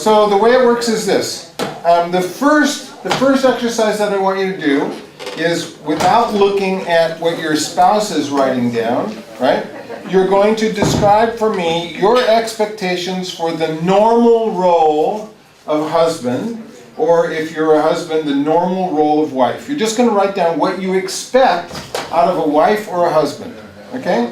So the way it works is this. The first exercise that I want you to do is, without looking at what your spouse is writing down, right? You're going to describe for me your expectations for the normal role of husband, or if you're a husband, the normal role of wife. You're just going to write down what you expect out of a wife or a husband, okay?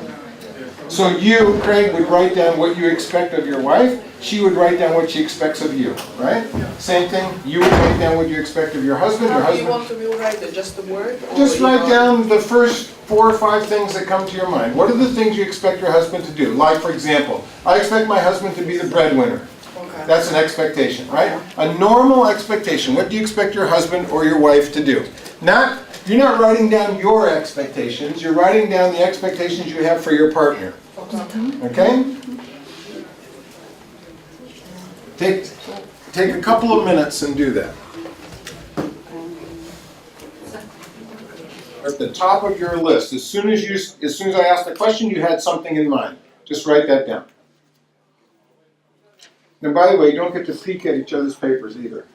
So you, Craig, would write down what you expect of your wife. She would write down what she expects of you, right? Same thing, you would write down what you expect of your husband. How do you want to write it? Just the word? Just write down the first 4 or 5 things that come to your mind. What are the things you expect your husband to do? Like, for example, I expect my husband to be the breadwinner. Okay. That's an expectation, right? A normal expectation. What do you expect your husband or your wife to do? You're not writing down your expectations. You're writing down the expectations you have for your partner. Okay? Take a couple of minutes and do that. At the top of your list, as soon as I asked the question, you had something in mind. Just write that down. And by the way, you don't get to peek at each other's papers either.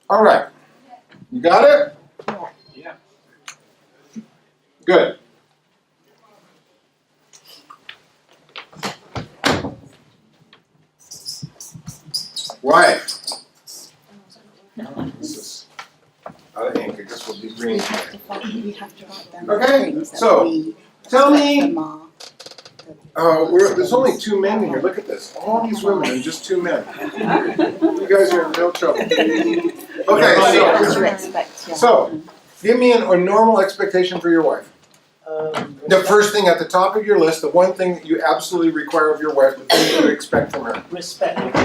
All right. You got it? Yeah. Good. Wife. This is out of ink. I guess we'll be green. Okay, so tell me. There's only 2 men in here. Look at this. All these women and just 2 men. You guys are in real trouble. Okay, so give me a normal expectation for your wife. The first thing at the top of your list, the one thing that you absolutely require of your wife, the thing you expect from her. Respect.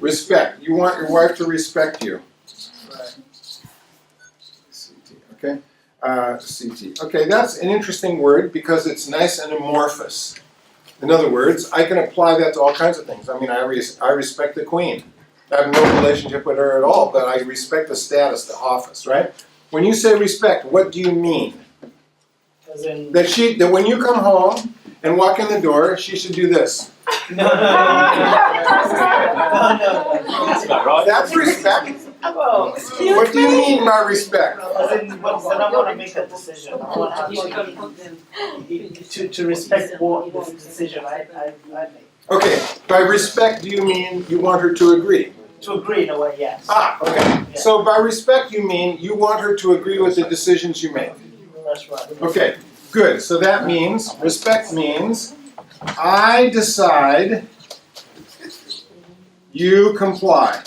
Respect. You want your wife to respect you. Right. CT, okay? CT. Okay, that's an interesting word because it's nice and amorphous. In other words, I can apply that to all kinds of things. I mean, I respect the Queen. I have no relationship with her at all, but I respect the status, the office, right? When you say respect, what do you mean? As in, That when you come home and walk in the door, she should do this. no. That's not right. That's respect. Well, What do you mean by respect? as in, when I want to make a decision, I want to respect what this decision I make. Okay, by respect, do you mean you want her to agree? To agree in a way, yes. Okay. Yeah. So by respect, you mean you want her to agree with the decisions you make. That's right. Okay, good. So that means, respect means, I decide, you comply.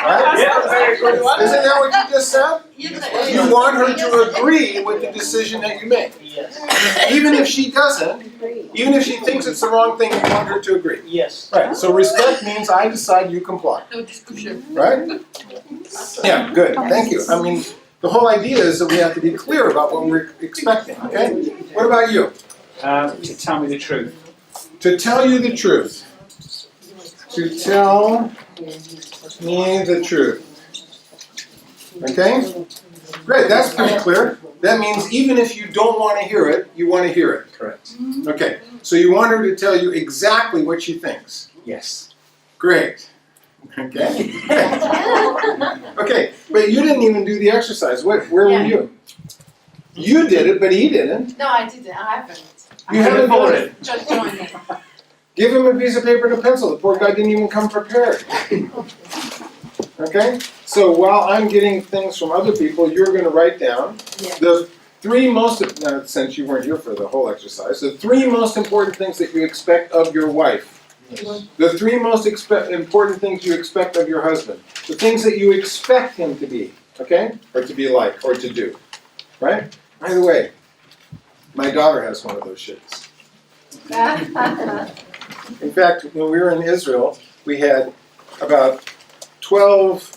Right? Isn't that what you just said? You want her to agree with the decision that you make. Yes. Even if she doesn't, even if she thinks it's the wrong thing, you want her to agree. Yes. Right, so respect means I decide, you comply. Right? Yeah, good, thank you. I mean, the whole idea is that we have to be clear about what we're expecting, okay? What about you? To tell me the truth. To tell you the truth. To tell me the truth. Okay? Great, that's pretty clear. That means even if you don't want to hear it, you want to hear it. Correct. Okay, so you want her to tell you exactly what she thinks. Yes. Great. Okay. Okay, but you didn't even do the exercise. Where were you? You did it, but he didn't. No, I didn't. I haven't. You haven't done it. Just joined me. Give him a piece of paper and a pencil. The poor guy didn't even come prepared. Okay? So while I'm getting things from other people, you're going to write down the 3 most, since you weren't here for the whole exercise, the 3 most important things that you expect of your wife. The 3 most important things you expect of your husband. The things that you expect him to be, okay? Or to be like, or to do. Right? By the way, my daughter has one of those shirts. In fact, when we were in Israel, we had about 12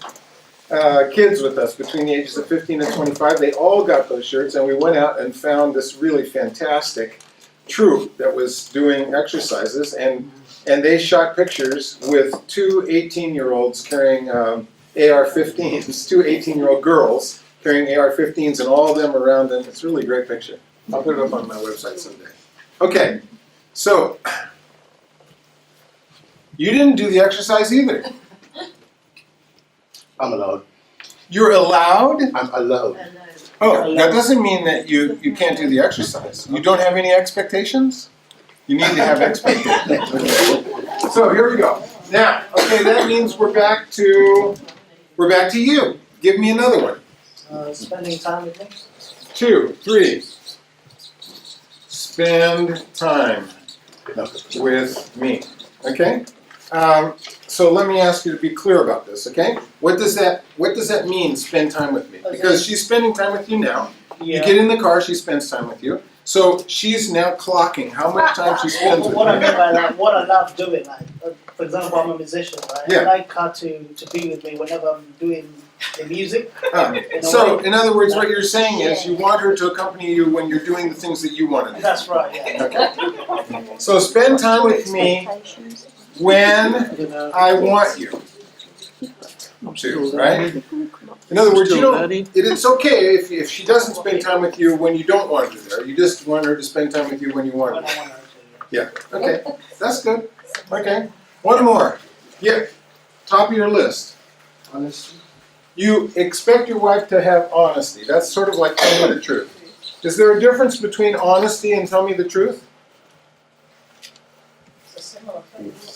kids with us between the ages of 15 and 25. They all got those shirts, and we went out and found this really fantastic troop that was doing exercises, and and they shot pictures with two 18-year-olds carrying AR-15s, two 18-year-old girls carrying AR-15s, and all of them around them. It's a really great picture. I'll put it up on my website someday. Okay, so you didn't do the exercise either. I'm allowed. You're allowed? I'm allowed. Oh, that doesn't mean that you can't do the exercise. You don't have any expectations? You need to have expectations. Okay. So here we go. Now, okay, that means we're back to you. Give me another one. Spending time with me. 2, 3. Spend time with me. Okay? So let me ask you to be clear about this, okay? What does that mean, spend time with me? Because she's spending time with you now. You get in the car, she spends time with you. So she's now clocking how much time she spends with What I you. mean by that, what I love doing, like, for example, I'm a musician, right? Yeah. I like her to be with me whenever I'm doing the music. So, in other words, what you're saying is you want her to accompany you when you're doing the things that you want to do. That's right, yeah. Okay. So spend time with me when I want you to, right? In other words, it's okay if she doesn't spend time with you when you don't want her there. You just want her to spend time with you when you want When her. I want her to, Yeah, okay, that's good. Okay, one more. Yeah, top of your list. Honesty. You expect your wife to have honesty. That's sort of like tell me the truth. Is there a difference between honesty and tell me the truth?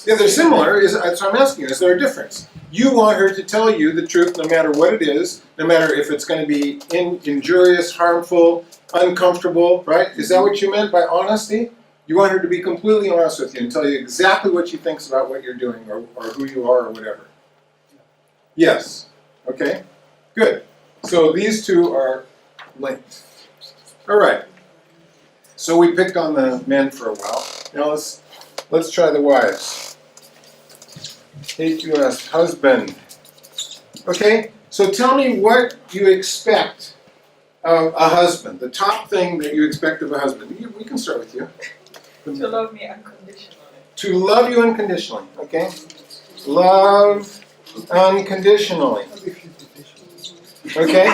Yeah, they're similar. That's what I'm asking you. Is there a difference? You want her to tell you the truth no matter what it is, no matter if it's going to be injurious, harmful, uncomfortable, right? Is that what you meant by honesty? You want her to be completely honest with you and tell you exactly what she thinks about what you're doing or who you are or whatever. Yes. Okay. Good. So these two are linked. All right. So we picked on the men for a while. Now let's try the wives. HUS, husband. Okay. So tell me what you expect of a husband. The top thing that you expect of a husband. We can start with you. To love me unconditionally. To love you unconditionally. Okay. Love unconditionally. Okay?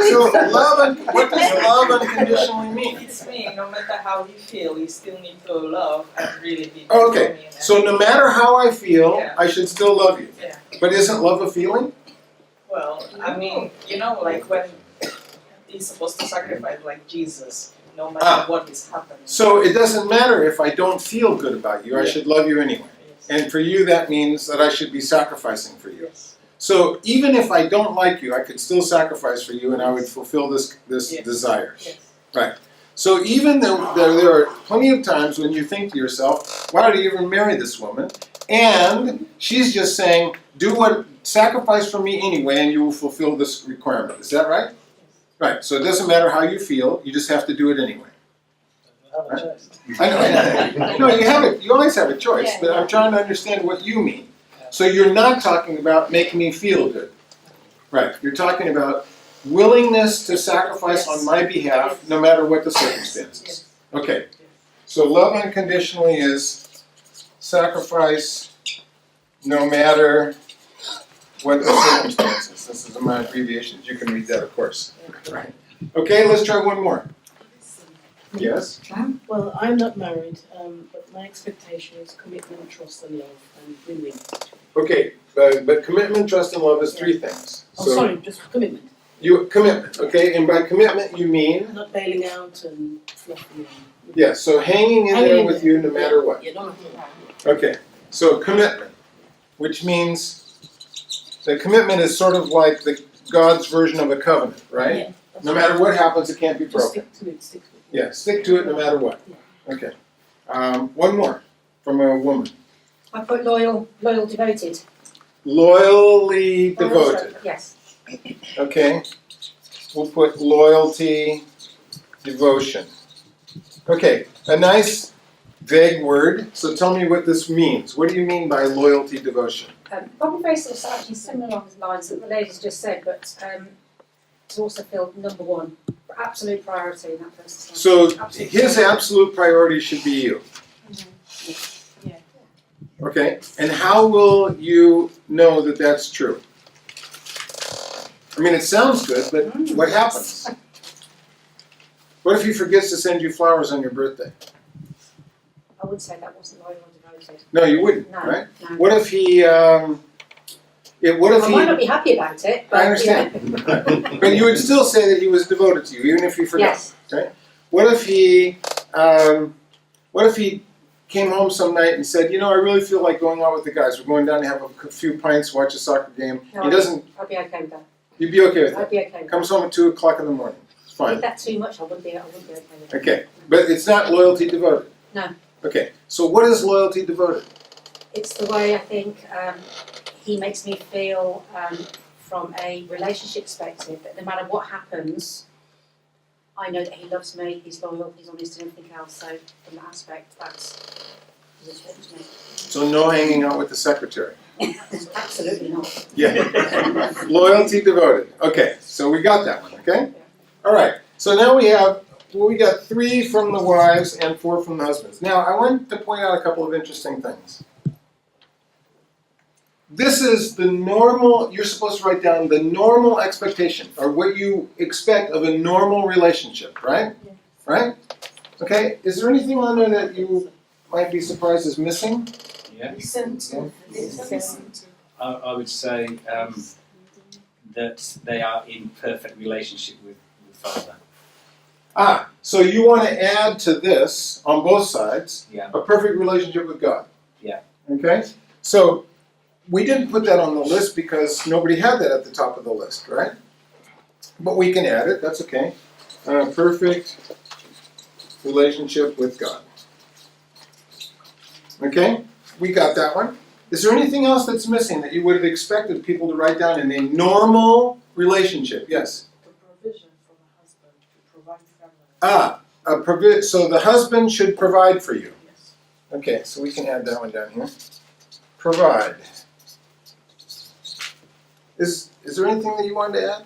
So what does love unconditionally mean? It's me, no matter how you feel, you still need to love and really be there Oh, for okay. me. And So no matter how I feel, Yeah. I should still love you. Yeah. But isn't love a feeling? Well, I mean, like when he's supposed to sacrifice like Jesus, no matter what is happening. So it doesn't matter if I don't feel good about you, I should love you anyway. Yes. And for you that means that I should be sacrificing for you. Yes. So even if I don't like you, I could still sacrifice for you and I would fulfill this Yes. desire. Yes. Right. So even though there are plenty of times when you think to yourself, why did I even marry this woman? And she's just saying, sacrifice for me anyway and you will fulfill this requirement. Is that right? Right. So it doesn't matter how you feel, you just have to do it anyway. I have a choice. I know. No, you always have a choice, but I'm trying to understand what you mean. So you're not talking about making me feel good. Right. You're talking about willingness to sacrifice on my behalf no matter what the circumstances. Okay. So love unconditionally is sacrifice no matter what the circumstances. This is my abbreviations. You can read that, of course. Right. Okay, let's try one more. Yes? Well, I'm not married, but my expectation is commitment, trust, and love, and willing. Okay, but commitment, trust, and love is three things. Oh, sorry, just commitment. Commitment, okay? And by commitment you mean? Not bailing out and fluffing. Yes, so hanging in there with you no matter what. Yeah, no. Okay, so commitment, which means the commitment is sort of like God's version of a covenant, right? Yeah, that's No right. matter what happens, it can't be Just broken. stick to it, stick to it. Yeah, stick to it no matter what. Okay. One more from a woman. I put loyal, devoted. Loyally devoted. Yes. Okay. We'll put loyalty, devotion. Okay, a nice vague word. So tell me what this means. What do you mean by loyalty, devotion? Probably very sort of actually similar along the lines that the ladies just said, but to also feel number one, absolute priority in that person's life. So Absolute his priority. absolute priority should be you. Okay, and how will you know that that's true? I mean, it sounds good, but what happens? What if he forgets to send you flowers on your birthday? I would say that wasn't loyal or devoted. No, you wouldn't, No, right? no. What if he, what if I might not he, be happy about it, but I understand. But you would still say that he was devoted to you, even if you forgot. Yes. What if he came home some night and said, you know, I really feel like going out with the guys. We're going down to have a few pints, watch a soccer game. No, He doesn't, I'd be okay with that. you'd be okay with I'd that. be okay with Comes home at 2 o'clock in the morning. It's that. fine. If that's too much, I wouldn't be okay with that. Okay, but it's not loyalty devoted. No. Okay, so what is loyalty devoted? It's the way I think he makes me feel from a relationship perspective that no matter what happens, I know that he loves me, he's loyal, he's honest and everything else. So from that aspect, that's important to me. So no hanging out with the secretary. Absolutely not. Yeah. Loyalty devoted. Okay, so we got that one, okay? All right, so now we got 3 from the wives and 4 from the husbands. Now, I want to point out a couple of interesting things. This is the normal, you're supposed to write down the normal expectation, or what you expect of a normal relationship, right? Yeah. Right? Okay, is there anything on there that you might be surprised is missing? Yeah. I would say that they are in perfect relationship with Father. Ah, so you want to add to this, on both sides, Yeah. a perfect relationship with God. Yeah. Okay? So, we didn't put that on the list because nobody had that at the top of the list, right? But we can add it, that's okay. Perfect relationship with God. Okay? We got that one. Is there anything else that's missing that you would have expected people to write down in a normal relationship? Yes? The provision for the husband to provide family. So the husband should provide for you. Yes. Okay, so we can add that one down here. Provide. Is there anything that you wanted to add?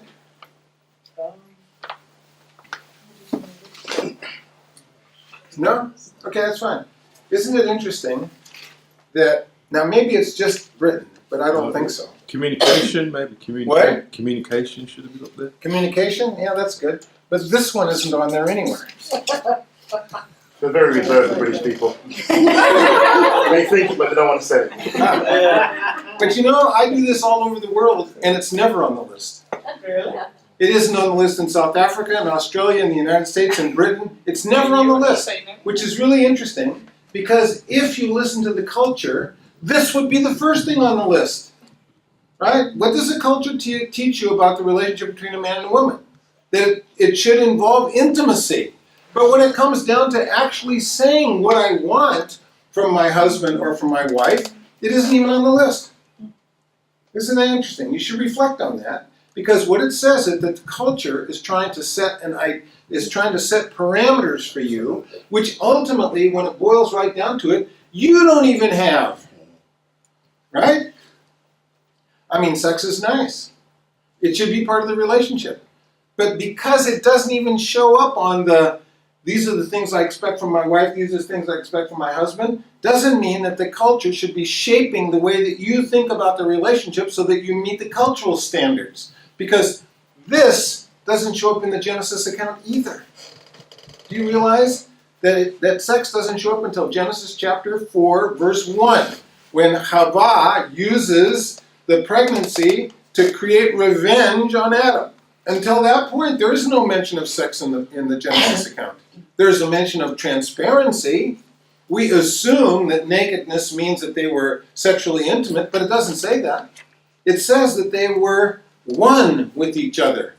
No? Okay, that's fine. Isn't it interesting that, now maybe it's just Britain, but I don't think so. Communication, maybe What? Communication should be up there. Communication? Yeah, that's good. But this one isn't on there anywhere. They're very reserved, the British people. They think it, but they don't want to say it. But you know, I do this all over the world, and it's never on the list. Really? It isn't on the list in South Africa, in Australia, in the United States, in Britain. It's never on the list, which is really interesting, because if you listen to the culture, this would be the first thing on the list. Right? What does the culture teach you about the relationship between a man and a woman? That it should involve intimacy. But when it comes down to actually saying what I want from my husband or from my wife, it isn't even on the list. Isn't that interesting? You should reflect on that, because what it says is that the culture is trying to set parameters for you, which ultimately, when it boils right down to it, you don't even have. Right? I mean, sex is nice. It should be part of the relationship. But because it doesn't even show up on these are the things I expect from my wife, these are the things I expect from my husband, doesn't mean that the culture should be shaping the way that you think about the relationship so that you meet the cultural standards. Because this doesn't show up in the Genesis account either. Do you realize that sex doesn't show up until Genesis chapter 4, verse 1, when Ahavah uses the pregnancy to create revenge on Adam. Until that point, there is no mention of sex in the Genesis account. There's a mention of transparency. We assume that nakedness means that they were sexually intimate, but it doesn't say that. It says that they were one with each other.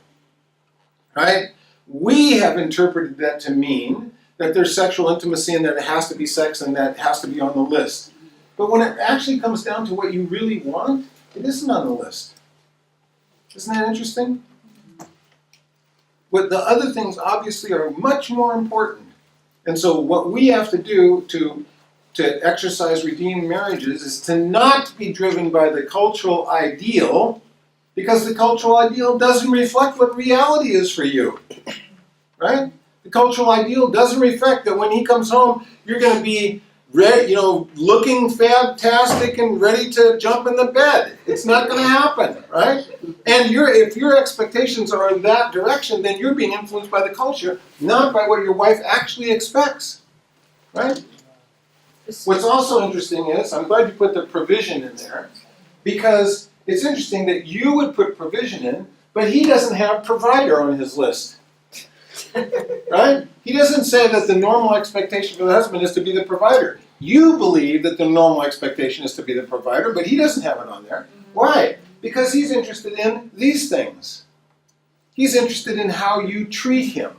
Right? We have interpreted that to mean that there's sexual intimacy and that it has to be sex and that it has to be on the list. But when it actually comes down to what you really want, it isn't on the list. Isn't that interesting? But the other things obviously are much more important. And so what we have to do to exercise redeemed marriages is to not be driven by the cultural ideal, because the cultural ideal doesn't reflect what reality is for you. Right? The cultural ideal doesn't reflect that when he comes home, you're going to be ready, looking fantastic and ready to jump in the bed. It's not going to happen, right? And if your expectations are in that direction, then you're being influenced by the culture, not by what your wife actually expects, right? What's also interesting is, I'm glad you put the provision in there, because it's interesting that you would put provision in, but he doesn't have provider on his list. Right? He doesn't say that the normal expectation for the husband is to be the provider. You believe that the normal expectation is to be the provider, but he doesn't have it on there. Why? Because he's interested in these things. He's interested in how you treat him.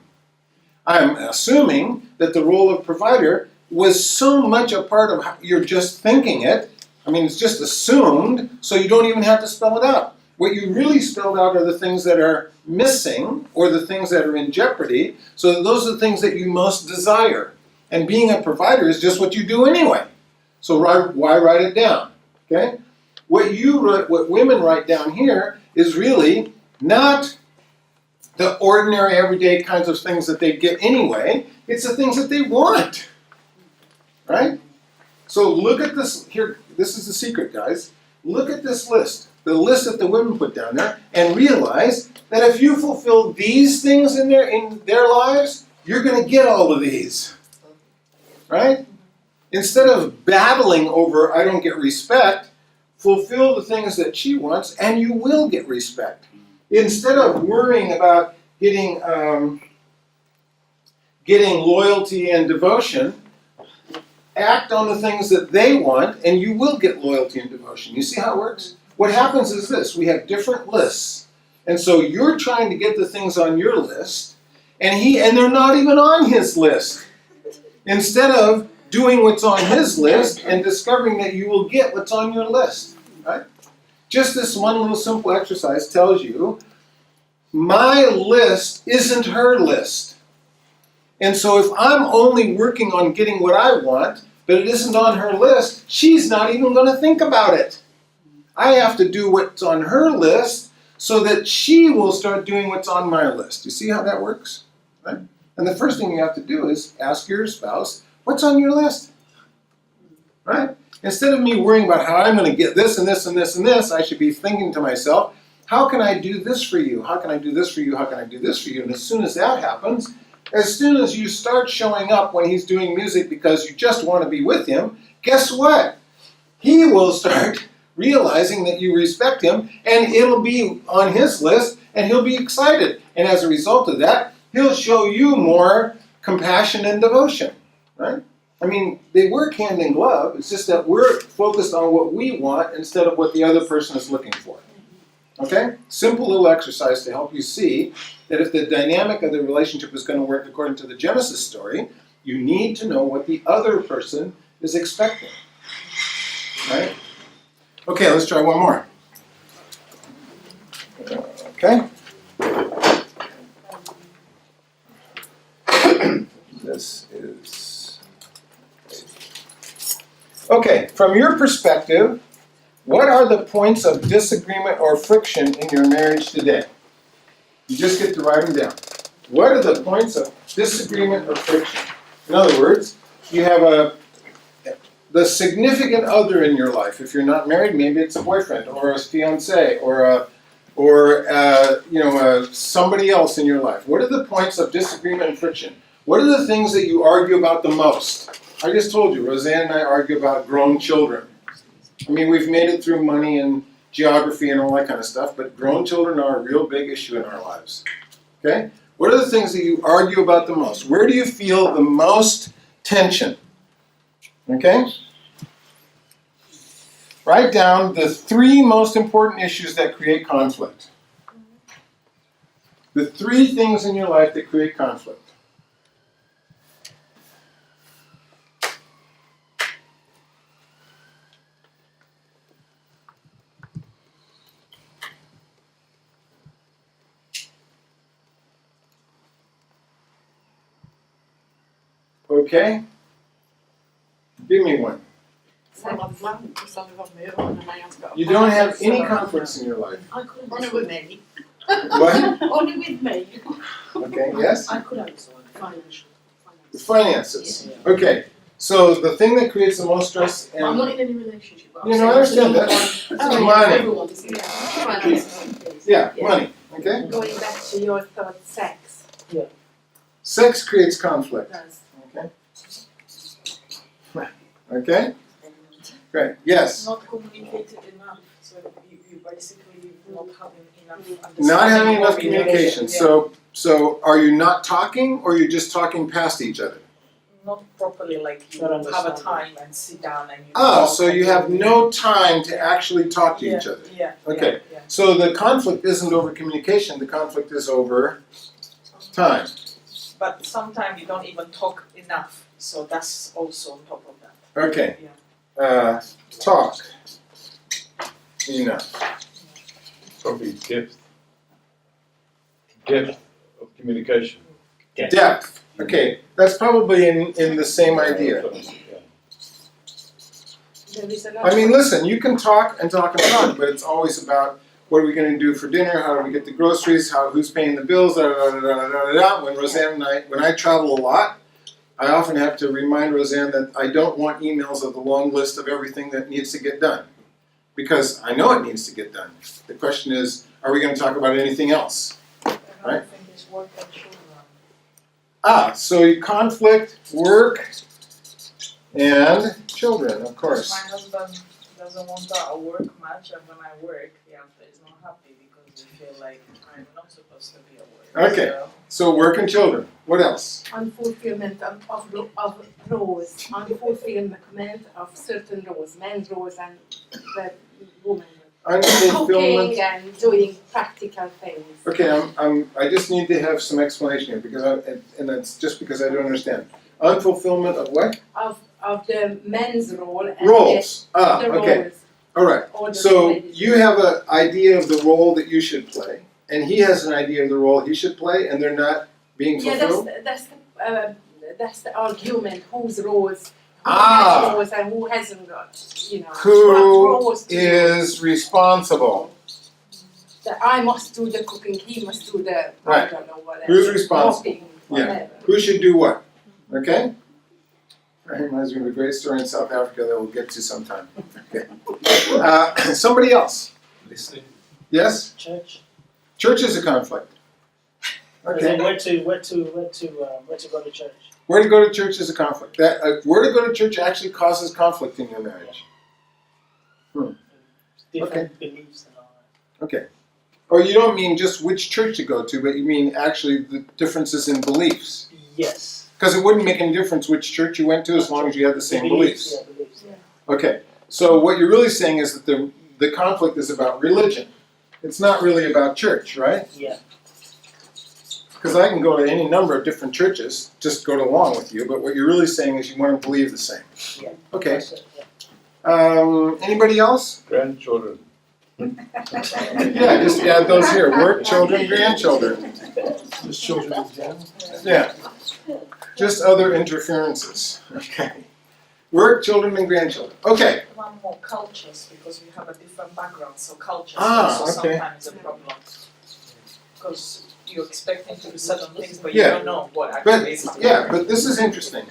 I'm assuming that the role of provider was so much a part of how you're just thinking it. I mean, it's just assumed, so you don't even have to spell it out. What you really spelled out are the things that are missing or the things that are in jeopardy. So those are the things that you most desire. And being a provider is just what you do anyway. So why write it down? Okay? What women write down here is really not the ordinary everyday kinds of things that they get anyway. It's the things that they want. Right? So look at this here. This is the secret, guys. Look at this list. The list that the women put down there, and realize that if you fulfill these things in their lives, you're going to get all of these. Right? Instead of battling over, I don't get respect, fulfill the things that she wants, and you will get respect. Instead of worrying about getting loyalty and devotion, act on the things that they want, and you will get loyalty and devotion. You see how it works? What happens is this. We have different lists. And so you're trying to get the things on your list, and they're not even on his list. Instead of doing what's on his list and discovering that you will get what's on your list. Right? Just this one little simple exercise tells you, my list isn't her list. And so if I'm only working on getting what I want, but it isn't on her list, she's not even going to think about it. I have to do what's on her list so that she will start doing what's on my list. You see how that works? Right? And the first thing you have to do is ask your spouse, what's on your list? Right? Instead of me worrying about how I'm going to get this and this and this and this, I should be thinking to myself, how can I do this for you? How can I do this for you? How can I do this for you? And as soon as that happens, as soon as you start showing up when he's doing music because you just want to be with him, guess what? He will start realizing that you respect him, and it'll be on his list, and he'll be excited. And as a result of that, he'll show you more compassion and devotion, right? I mean, they work hand in glove. It's just that we're focused on what we want instead of what the other person is looking for. Okay? Simple little exercise to help you see that if the dynamic of the relationship is going to work according to the Genesis story, you need to know what the other person is expecting. Right? Okay, let's try one more. Okay? This is... Okay, from your perspective, what are the points of disagreement or friction in your marriage today? You just get to write them down. What are the points of disagreement or friction? In other words, you have the significant other in your life. If you're not married, maybe it's a boyfriend or a fiancé or somebody else in your life. What are the points of disagreement and friction? What are the things that you argue about the most? I just told you, Roseanne and I argue about grown children. I mean, we've made it through money and geography and all that kind of stuff, but grown children are a real big issue in our lives. Okay? What are the things that you argue about the most? Where do you feel the most tension? Okay? Write down the 3 most important issues that create conflict. The 3 things in your life that create conflict. Okay? Give me one. You don't have any conflicts in your life. Only with me. What? Only with me. Okay, yes? I could answer one. Financial. Finances. Okay. So the thing that creates the most stress Well, I'm not and in any relationship, but I'm you know, I saying understand that. it's Money. everyone, isn't it? Finances. yeah, money. Okay? Going back to your thought, sex. Sex creates conflict. Does. Okay? Okay? Great. Yes. Not communicated enough, so you basically not having enough understanding. Not having enough of communication. Yeah. So are you not talking or you're just talking past each other? Not properly, like you Not have a understanding. time and sit down and you Ah, talk so and you have no time to actually talk to yeah, each other. Yeah. Okay. Yeah. So the conflict isn't over communication, the conflict is over time. But sometimes you don't even talk enough, so that's also on top of that. Okay. Yeah. Talk enough. Probably depth. Depth of communication. Depth. Okay, that's probably in the same idea. There is another. I mean, listen, you can talk and talk and talk, but it's always about what are we going to do for dinner? How do we get the groceries? Who's paying the bills? Da, da, da, da, da, da, da. When I travel a lot, I often have to remind Roseanne that I don't want emails of the long list of everything that needs to get done, because I know it needs to get done. The question is, are we going to talk about anything else? Another thing is work and children. So you conflict, work, and children, of course. My husband doesn't want to work much, and when I work, the after is not happy because we feel like I'm not supposed to be at work. Okay. So, So work and children. What else? Unfulfillment of roles, unfulfillment of certain roles, men's roles and the women. Unfulfillment. Cooking and doing practical things. Okay, I just need to have some explanation here because and that's just because I don't understand. Unfulfillment of what? Of the men's role and Roles. the Okay. roles. All right. Or the So ladies. you have an idea of the role that you should play, and he has an idea of the role he should play, and they're not being Yeah, fulfilled. that's the argument. Whose roles, who Ah. has roles and who hasn't got, you know. Who what roles to do. is responsible? That I must do the cooking, he must do the Right. I don't know whatever. Who's responsible? Mopping, Yeah. whatever. Who should do what? Okay? That reminds me of a great story in South Africa that we'll get to sometime. Okay. Somebody else. Listening. Yes? Church. Church is a conflict. Okay. Where to go to church? Where to go to church is a conflict. Where to go to church actually causes conflict in your marriage. Different beliefs and all that. Okay. Or you don't mean just which church to go to, but you mean actually the differences in beliefs. Yes. Because it wouldn't make any difference which church you went to as long as you had the same beliefs. Yeah, beliefs. Yeah. Okay. So what you're really saying is that the conflict is about religion. It's not really about church, right? Yeah. Because I can go to any number of different churches, just go along with you, but what you're really saying is you want to believe the same. Yeah. Okay. That's it, yeah. Anybody else? Grandchildren. Yeah, just add those here. Work, children, grandchildren. Just children in general. Yeah. Just other interferences. Okay. Work, children, and grandchildren. Okay. one more cultures because we have a different background, so cultures Ah, also okay. sometimes a problem. Because you're expecting to do certain things, but Yeah. you don't know what actually is happening. Yeah, but this is interesting.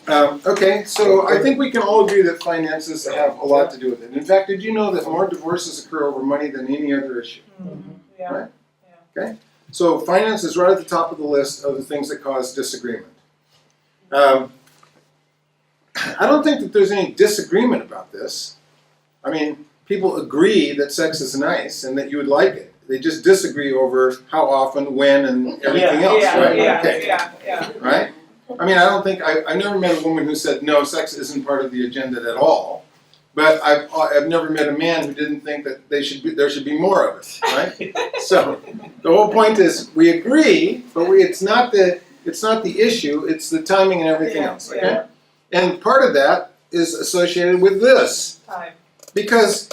Okay, so I think we can all agree that finances have a lot to do with it. In fact, did you know that more divorces occur over money than any other issue? Yeah. Right. Okay? So finance is right at the top of the list of the things that cause disagreement. I don't think that there's any disagreement about this. I mean, people agree that sex is nice and that you would like it. They just disagree over how often, when, and everything else, right? Okay. Yeah. Right? I mean, I don't think, I've never met a woman who said, no, sex isn't part of the agenda at all. But I've never met a man who didn't think that there should be more of it, right? So the whole point is we agree, but it's not the issue, it's the timing and everything else, okay? Yeah. And part of that is associated with this. Time. Because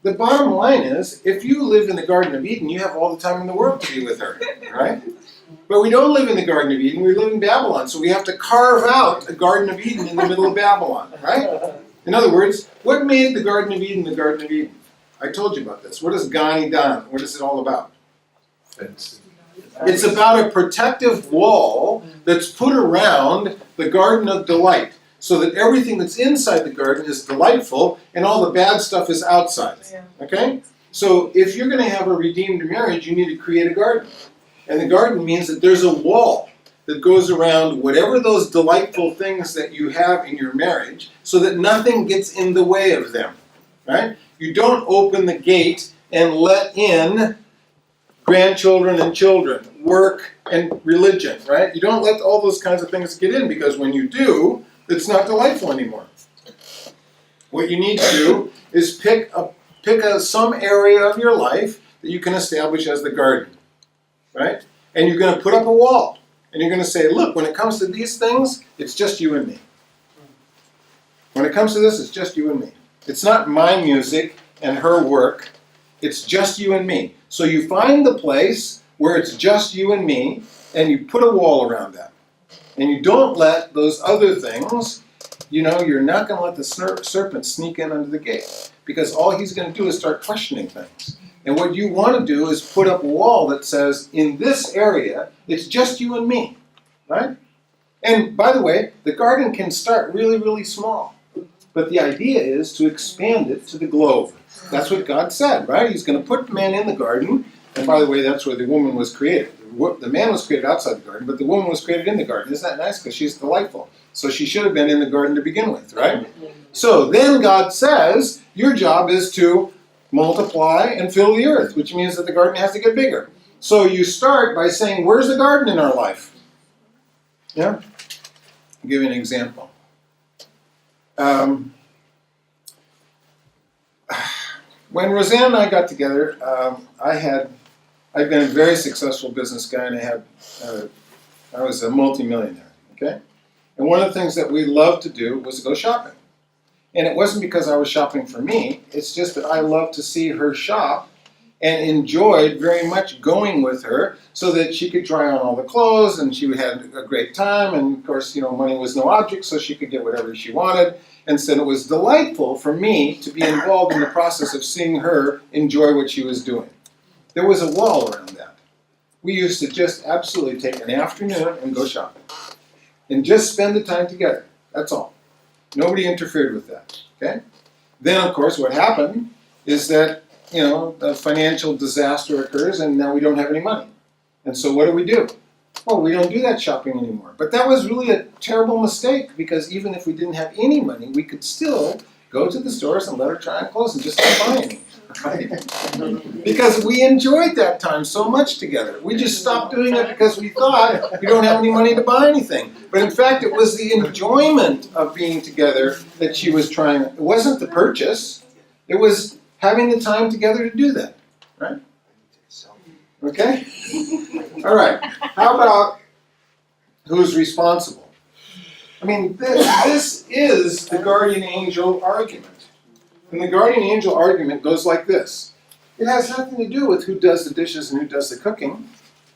the bottom line is, if you live in the Garden of Eden, you have all the time in the world to be with her, right? But we don't live in the Garden of Eden, we live in Babylon, so we have to carve out a Garden of Eden in the middle of Babylon, right? In other words, what made the Garden of Eden the Garden of Eden? I told you about this. What is Gani Dan? What is it all about? Fence. It's about a protective wall that's put around the Garden of Delight. so that everything that's inside the garden is delightful and all the bad stuff is outside. Yeah. Okay? So if you're going to have a redeemed marriage, you need to create a garden. And the garden means that there's a wall that goes around whatever those delightful things that you have in your marriage so that nothing gets in the way of them. Right? You don't open the gate and let in grandchildren and children, work and religion, right? You don't let all those kinds of things get in, because when you do, it's not delightful anymore. What you need to do is pick some area of your life that you can establish as the garden, right? And you're going to put up a wall, and you're going to say, look, when it comes to these things, it's just you and me. When it comes to this, it's just you and me. It's not my music and her work. It's just you and me. So you find the place where it's just you and me, and you put a wall around that. And you don't let those other things, you're not going to let the serpent sneak in under the gate. Because all he's going to do is start questioning things. And what you want to do is put up a wall that says, in this area, it's just you and me. Right? And by the way, the garden can start really, really small. But the idea is to expand it to the globe. That's what God said, right? He's going to put man in the garden. And by the way, that's where the woman was created. The man was created outside the garden, but the woman was created in the garden. Isn't that nice? Because she's delightful. So she should have been in the garden to begin with, right? So then God says, your job is to multiply and fill the earth, which means that the garden has to get bigger. So you start by saying, where's the garden in our life? Yeah? I'll give you an example. When Roseanne and I got together, I'd been a very successful business guy, and I was a multimillionaire, okay? And one of the things that we loved to do was to go shopping. And it wasn't because I was shopping for me, it's just that I loved to see her shop and enjoyed very much going with her so that she could try on all the clothes and she had a great time, and of course, money was no object, so she could get whatever she wanted. And so it was delightful for me to be involved in the process of seeing her enjoy what she was doing. There was a wall around that. We used to just absolutely take an afternoon and go shopping. And just spend the time together. That's all. Nobody interfered with that. Okay? Then, of course, what happened is that, a financial disaster occurs and now we don't have any money. And so what do? Well, we don't do that shopping anymore. But that was really a terrible mistake, because even if we didn't have any money, we could still go to the stores and let her try on clothes and just keep buying. Right? Because we enjoyed that time so much together. We just stopped doing it because we thought we don't have any money to buy anything. But in fact, it was the enjoyment of being together that she was trying. It wasn't the purchase. It was having the time together to do that. Right? Okay? All right. How about who's responsible? I mean, this is the guardian angel argument. And the guardian angel argument goes like this. It has nothing to do with who does the dishes and who does the cooking.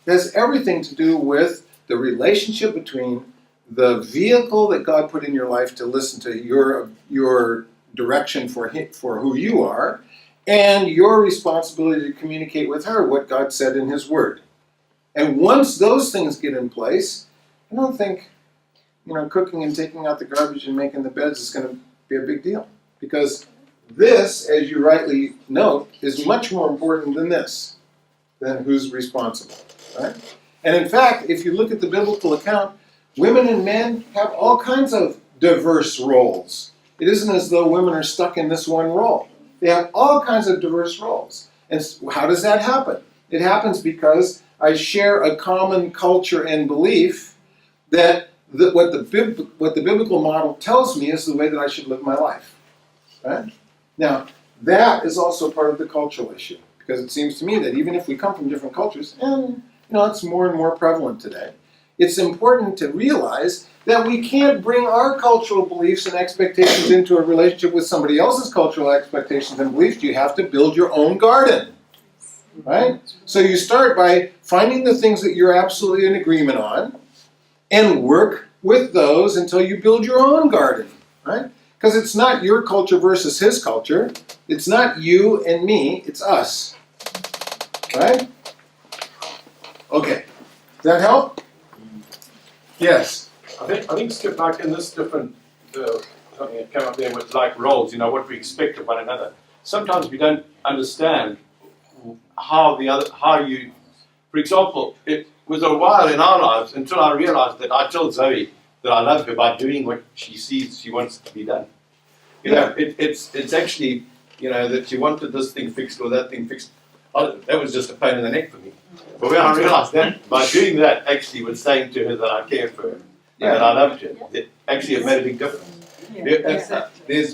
It has everything to do with the relationship between the vehicle that God put in your life to listen to your direction for who you are, and your responsibility to communicate with her what God said in His Word. And once those things get in place, I don't think, cooking and taking out the garbage and making the beds is going to be a big deal. Because this, as you rightly note, is much more important than who's responsible, right? And in fact, if you look at the biblical account, women and men have all kinds of diverse roles. It isn't as though women are stuck in this one role. They have all kinds of diverse roles. And how does that happen? It happens because I share a common culture and belief that what the biblical model tells me is the way that I should live my life. Right? Now, that is also part of the cultural issue, because it seems to me that even if we come from different cultures, and it's more and more prevalent today, it's important to realize that we can't bring our cultural beliefs and expectations into a relationship with somebody else's cultural expectations and beliefs. You have to build your own garden. Right? So you start by finding the things that you're absolutely in agreement on and work with those until you build your own garden. Right? Because it's not your culture versus his culture. It's not you and me, it's us. Right? Okay. Does that help? Yes. I think Skip, back in this different something that came up there with like roles, what we expect of one another. Sometimes we don't understand how you, for example, it was a while in our lives until I realized that I told Zoe that I love her by doing what she sees she wants to be done. It's actually, that you wanted this thing fixed or that thing fixed. That was just a pain in the neck for me. But when I realized that, by doing that, actually was saying to her that I cared for her, and that I loved her, it made a big difference.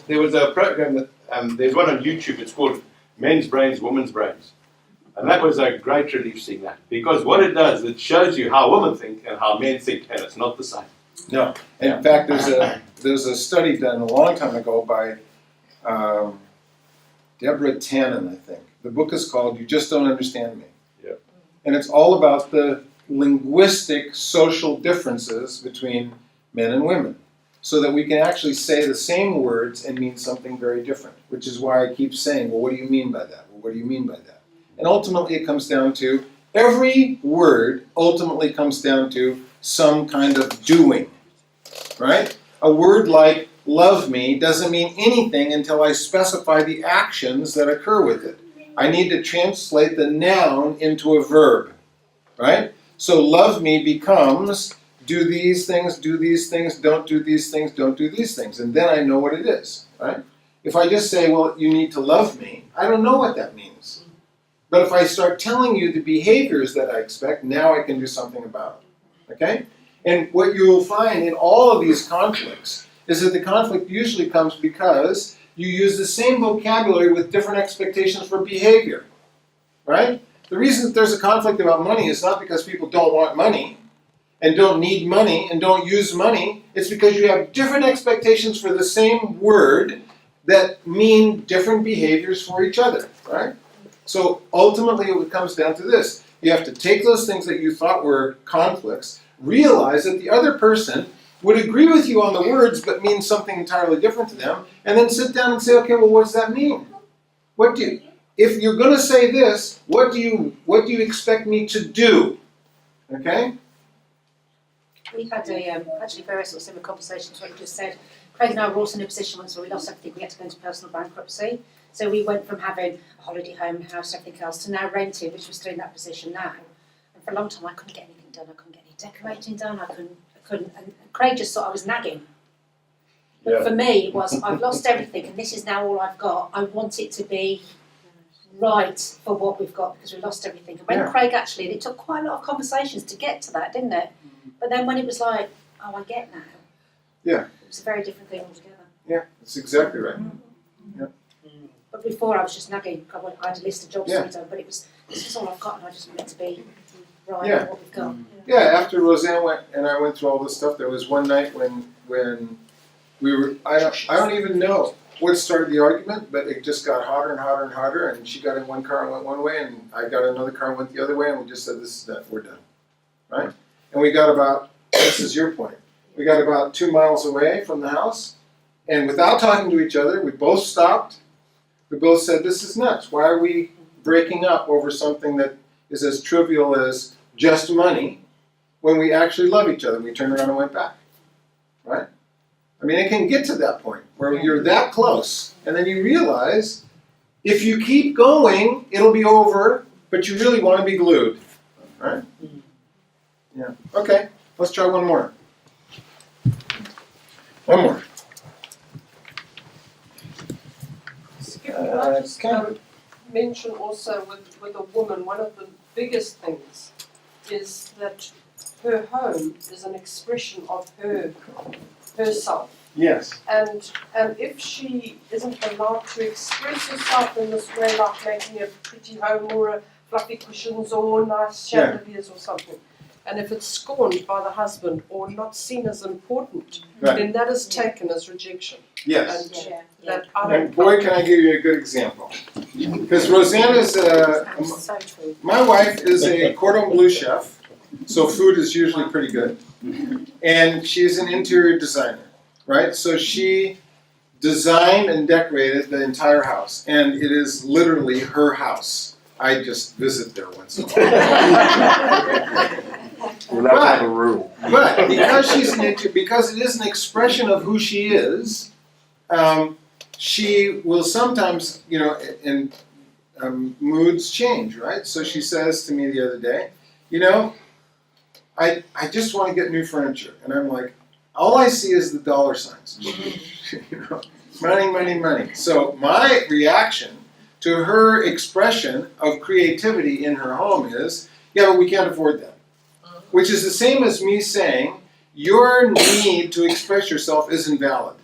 There was a program that, there's one on YouTube, it's called Men's Brains, Women's Brains. And that was a great relief seeing that. Because what it does, it shows you how women think and how men think, and it's not the same. No. In fact, there's a study done a long time ago by Deborah Tannen, I think. The book is called You Just Don't Understand Me. Yep. And it's all about the linguistic social differences between men and women, so that we can actually say the same words and mean something very different, which is why I keep saying, well, what do you mean by that? Well, what do you mean by that? And ultimately it comes down to, every word ultimately comes down to some kind of doing, right? A word like love me doesn't mean anything until I specify the actions that occur with it. I need to translate the noun into a verb, right? So love me becomes do these things, don't do these things, don't do these things. And then I know what it is, right? If I just say, well, you need to love me, I don't know what that means. But if I start telling you the behaviors that I expect, now I can do something about it, okay? And what you'll find in all of these conflicts is that the conflict usually comes because you use the same vocabulary with different expectations for behavior, right? The reason that there's a conflict about money is not because people don't want money and don't need money and don't use money. It's because you have different expectations for the same word that mean different behaviors for each other, right? So ultimately it comes down to this. You have to take those things that you thought were conflicts, realize that the other person would agree with you on the words but mean something entirely different to them, and then sit down and say, okay, well, what does that mean? If you're going to say this, what do you expect me to do? Okay? We had actually very sort of similar conversations where you just said, Craig and I were also in a position once where we lost everything, we had to go into personal bankruptcy. So we went from having a holiday home, house, everything else, to now renting, which was still in that position now. And for a long time I couldn't get anything done, I couldn't get any decorating done, I couldn't. And Craig just thought I was nagging. But for me, it was, I've lost everything and this is now all I've got. I want it to be right for what we've got because we lost everything. And when Craig actually, and it took quite a lot of conversations to get to that, didn't it? But then when it was like, oh, I get now. Yeah. It was a very different thing altogether. Yeah, that's exactly right. Yeah. But before I was just nagging. I had a list of jobs to be done, but it was, this is all I've got and I just want it to be right for what we've got. Yeah, after Roseanne I went through all this stuff, there was one night when we were, I don't even know what started the argument, but it just got hotter and hotter and hotter, and she got in one car and went one way, and I got in another car and went the other way, and we just said, this is that, we're done, right? And we got about, this is your point, we got about 2 miles away from the house, and without talking to each other, we both stopped, we both said, this is nuts, why are we breaking up over something that is as trivial as just money, when we actually love each other? We turned around and went back, right? I mean, it can get to that point where you're that close, and then you realize if you keep going, it'll be over, but you really want to be glued, right? Yeah. Okay, let's try one more. One more. Skip, can I just mention also with a woman, one of the biggest things is that her home is an expression of herself. Yes. And if she isn't allowed to express herself in this way, like making a pretty home or a fluffy cushions or nice chandeliers or something, and if it's scorned by the husband or not seen as important, then that is taken as rejection. Yes. And that I And don't boy, can I give you a good example. Because Roseanne is, So true. my wife is a cordon bleu chef, so food is usually pretty good. And she's an interior designer, right? So she designed and decorated the entire house, and it is literally her house. I just visit there once in a while. We'll have to have a rule. But because it is an expression of who she is, she will sometimes, in moods change, right? So she says to me the other day, I just want to get new furniture. And I'm like, all I see is the dollar signs. Money, money, money. So my reaction to her expression of creativity in her home is, yeah, but we can't afford that. Which is the same as me saying, your need to express yourself is invalid.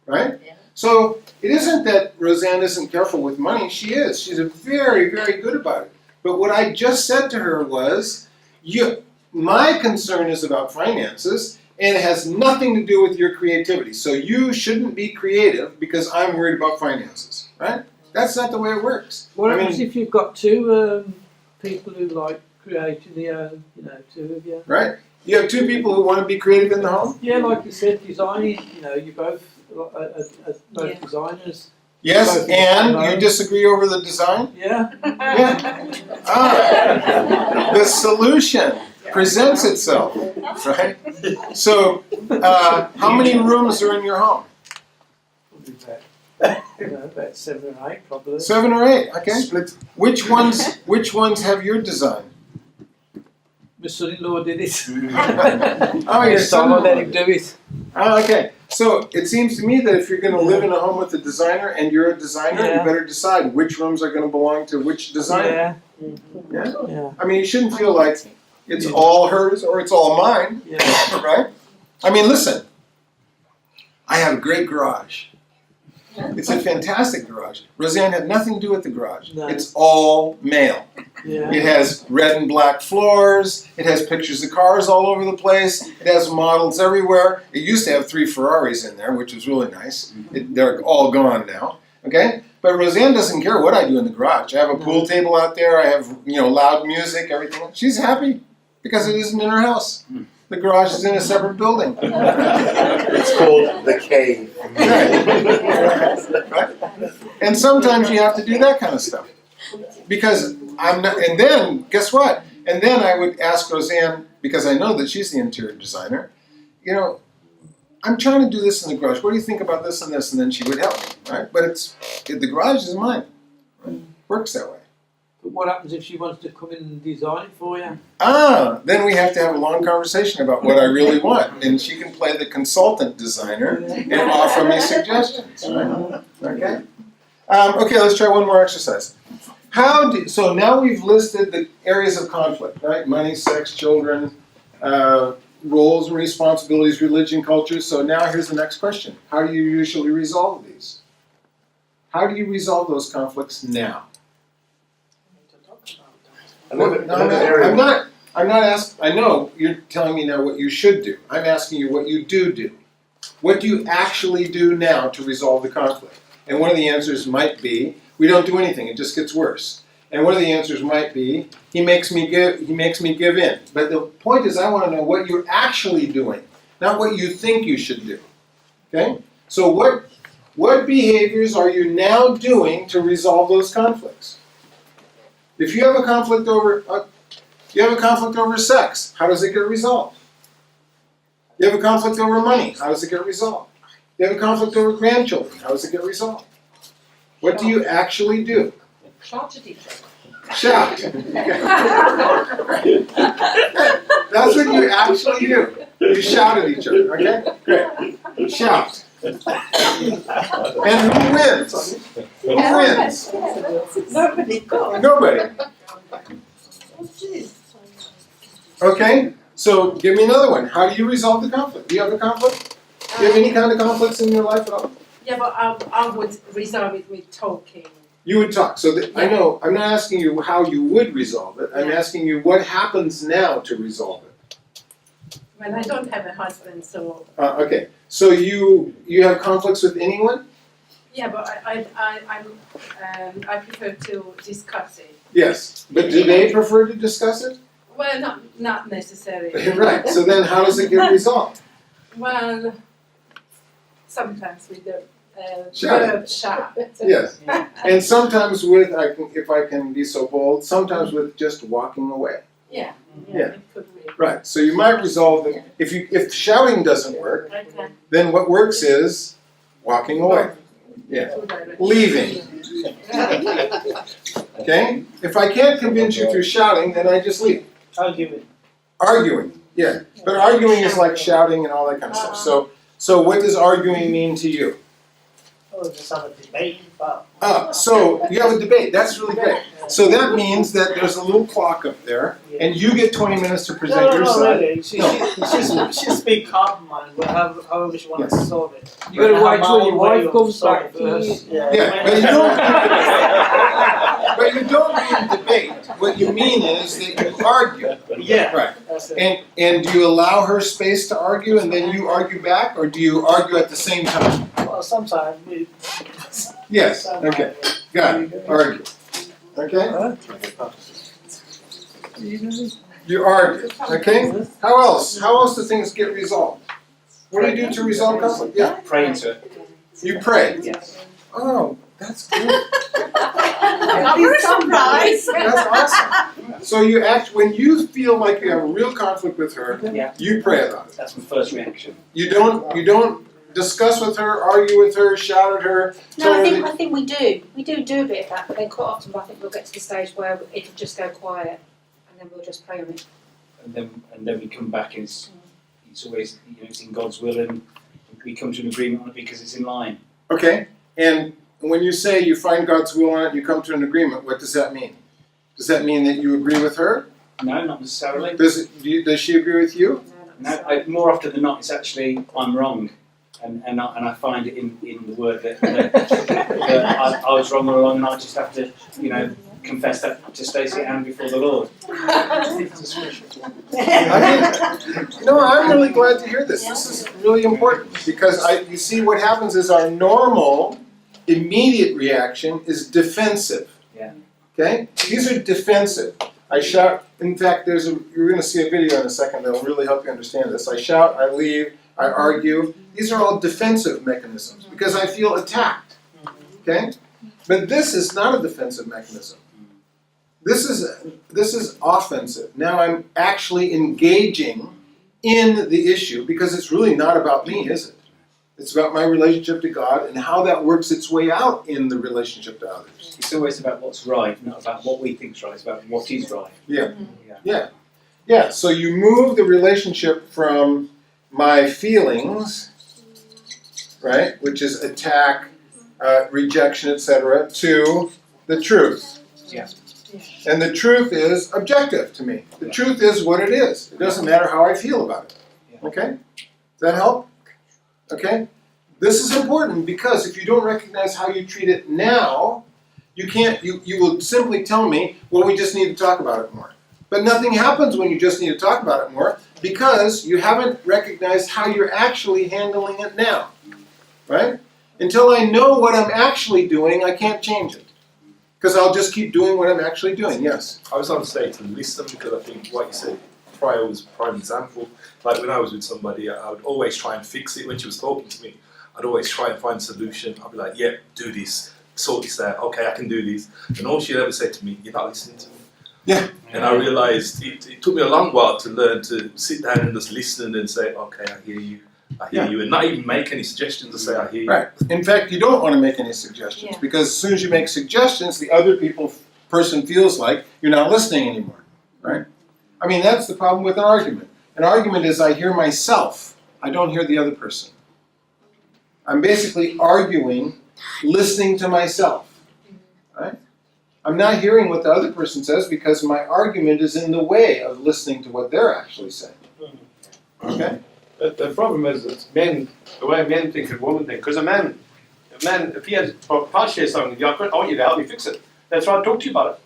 Right? So it isn't that Roseanne isn't careful with money. She is. She's very, very good about it. But what I just said to her was, my concern is about finances, and it has nothing to do with your creativity. So you shouldn't be creative because I'm worried about finances. Right? That's not the way it works. What happens if you've got two people who like creating two of you? Right? You have two people who want to be creative in the home? Yeah, like you said, designing, you both both designers. Yes, both and you disagree over the design? Yeah. Yeah. The solution presents itself, right? So, how many rooms are in your home? About 7 or 8, probably. 7 or 8, okay. Which ones have your design? My son-in-law did it. Oh, your son-in-law. I let him do it. Oh, okay. So it seems to me that if you're going to live in a home with a designer and you're a designer, you better decide which rooms are going to belong to which designer. Yeah. I mean, you shouldn't feel like it's all hers or it's all mine, right? I mean, listen. I have a great garage. It's a fantastic garage. Roseanne had nothing to do with the garage. No. It's all male. Yeah. It has red and black floors. It has pictures of cars all over the place. It has models everywhere. It used to have 3 Ferraris in there, which was really nice. They're all gone now. Okay? But Roseanne doesn't care what I do in the garage. I have a pool table out there. I have loud music, everything. She's happy because it isn't in her house. The garage is in a separate building. It's called the cave. Right? And sometimes you have to do that kind of stuff. Because I'm not, and then, guess what? And then I would ask Roseanne, because I know that she's the interior designer, I'm trying to do this in the garage. What do you think about this and this? And then she would help me, right? But the garage is mine. Right? Works that way. But what happens if she wants to come in and design it for you? Then we have to have a long conversation about what I really want. And she can play the consultant designer and offer me suggestions, right? Okay? Okay, let's try one more exercise. So now we've listed the areas of conflict, right? Money, sex, children, roles and responsibilities, religion, culture. So now here's the next question. How do you usually resolve these? How do you resolve those conflicts now? I'm not asking, I know you're telling me now what you should do. I'm asking you what you do. What do you actually do now to resolve the conflict? And one of the answers might be, we don't do anything, it just gets worse. And one of the answers might be, he makes me give in. But the point is, I want to know what you're actually doing, not what you think you should do. Okay? So what behaviors are you now doing to resolve those conflicts? If you have a conflict over sex, how does it get resolved? You have a conflict over money, how does it get resolved? You have a conflict over grandchildren, how does it get resolved? What do you actually do? Shout at each other. Shout. That's what you actually do. You shout at each other, okay? Great. Shout. And who wins? Who wins? Nobody. Okay, so give me another one. How do you resolve the conflict? Do you have a conflict? Do you have any kind of conflicts in your life at all? Yeah, but I would resolve it with talking. You would talk. So I know, I'm not asking you how you would resolve it. I'm asking you what happens now to resolve it. Well, I don't have a husband, so. Okay, so you have conflicts with anyone? Yeah, but I prefer to discuss it. Yes, but do they prefer to discuss it? Well, not necessarily. Right, so then how does it get resolved? Well, sometimes with the Shout. verb shout. Yes, and sometimes if I can be so bold, sometimes with just walking away. Yeah, Yeah. it could be. Right. So you might resolve them. If shouting doesn't work, Okay. then what works is walking away. Yeah. Leaving. Okay? If I can't convince you through shouting, then I just leave. Arguing. Arguing. Yeah. But arguing is like shouting and all that kind of stuff. So what does arguing mean to you? Oh, just have a debate, but. So you have a debate. That's really great. So that means that there's a little clock up there, and you get 20 minutes to present your No, side. really. She speak compromise, however she wants to solve it. You gotta But wait have till my your own way wife of comes solving back to you. first. Yeah. Yeah, but you don't mean debate. What you mean is that you argue. Yeah. Right. That's it. And do you allow her space to argue and then you argue back, or do you argue at the same time? Well, sometimes we. Yes. Okay. Got it. Argue. Okay? You argue. Okay? How else? How else do things get resolved? What do you do to resolve conflict? Yeah. Pray into it. You pray. Yes. Oh, that's good. I'm very surprised. That's awesome. So you when you feel like you have a real conflict with her, Yeah. you pray about it. That's my first reaction. You don't discuss with her, argue with her, shout at her. No, tell her I think we do. We do a bit of that, but then quite often I think we'll get to the stage where it'll just go quiet, and then we'll just pray on it. And then we come back and it's always, it's in God's will, and we come to an agreement on it because it's in line. Okay, and when you say you find God's will on it, you come to an agreement, what does that mean? Does that mean that you agree with her? No, not necessarily. Does she agree with you? No, more often than not, it's actually I'm wrong, and I find it in the word that I was wrong all along, and I just have to confess that to Stacey and before the Lord. I'm really glad to hear this. This is really important because you see what happens is our normal immediate reaction is defensive. Yeah. Okay? These are defensive. I shout, in fact, you're going to see a video in a second that will really help you understand this. I shout, I leave, I argue. These are all defensive mechanisms because I feel attacked. Okay? But this is not a defensive mechanism. This is offensive. Now I'm actually engaging in the issue because it's really not about me, is it? It's about my relationship to God and how that works its way out in the relationship to others. It's always about what's right, not about what we think is right. It's about what is right. Yeah. So you move the relationship from my feelings, right, which is attack, rejection, etc., to the truth. Yeah. And the truth is objective to me. The truth is what it is. It doesn't matter how I feel about it. Okay? Does that help? Okay? This is important because if you don't recognize how you treat it now, you will simply tell me, well, we just need to talk about it more. But nothing happens when you just need to talk about it more because you haven't recognized how you're actually handling it now. Right? Until I know what I'm actually doing, I can't change it. Because I'll just keep doing what I'm actually doing, yes. I was going to say to listen because I think what you said prior was a prime example. Like when I was with somebody, I would always try and fix it. When she was talking to me, I'd always try and find a solution. I'd be like, yeah, do this, sort this out, okay, I can do this. And all she'd ever said to me, you're not listening to me. Yeah. And I realised it took me a long while to learn to sit down and just listen and say, okay, I hear you. I hear you, and not even make any suggestions to say I hear you. Right. In fact, you don't want to make any suggestions because as soon as you make suggestions, the other person feels like you're not listening anymore. Right? I mean, that's the problem with an argument. An argument is I hear myself. I don't hear the other person. I'm basically arguing, listening to myself. Right? I'm not hearing what the other person says because my argument is in the way of listening to what they're actually saying. Okay? The problem is it's men, the way men think and women think. Because a man, if he has, if I share something, I want you to help me fix it. That's why I talk to you about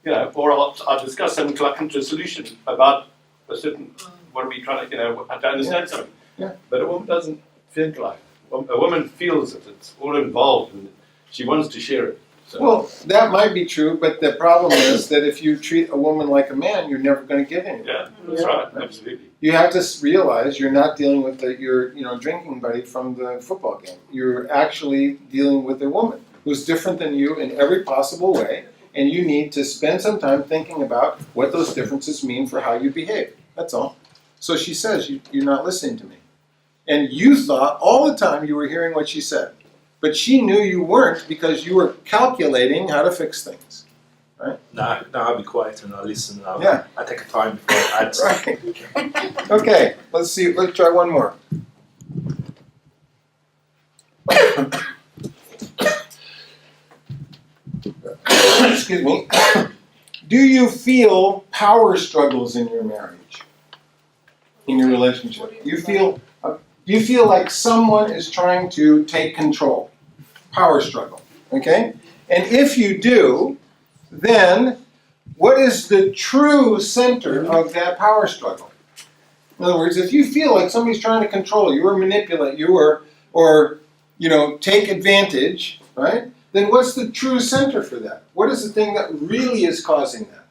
it. Or I'll discuss something until I come to a solution about a certain, what are we trying to, to understand something. Yeah. But a woman doesn't feel like. A woman feels it. It's all involved, and she wants to share it. So. Well, that might be true, but the problem is that if you treat a woman like a man, you're never going to get anywhere. Yeah, that's right. Absolutely. You have to realize you're not dealing with your drinking buddy from the football game. You're actually dealing with a woman who's different than you in every possible way, and you need to spend some time thinking about what those differences mean for how you behave. That's all. So she says, you're not listening to me. And you thought all the time you were hearing what she said. But she knew you weren't because you were calculating how to fix things. Right? Now I'll be quiet and I'll listen and Yeah. I take a time before I answer. Right. Okay, let's see. Let's try one more. Excuse me. Do you feel power struggles in your marriage? In your relationship? Do you feel like someone is trying to take control? Power struggle. Okay? And if you do, then what is the true center of that power struggle? In other words, if you feel like somebody's trying to control you or manipulate you or take advantage, right? Then what's the true center for that? What is the thing that really is causing that?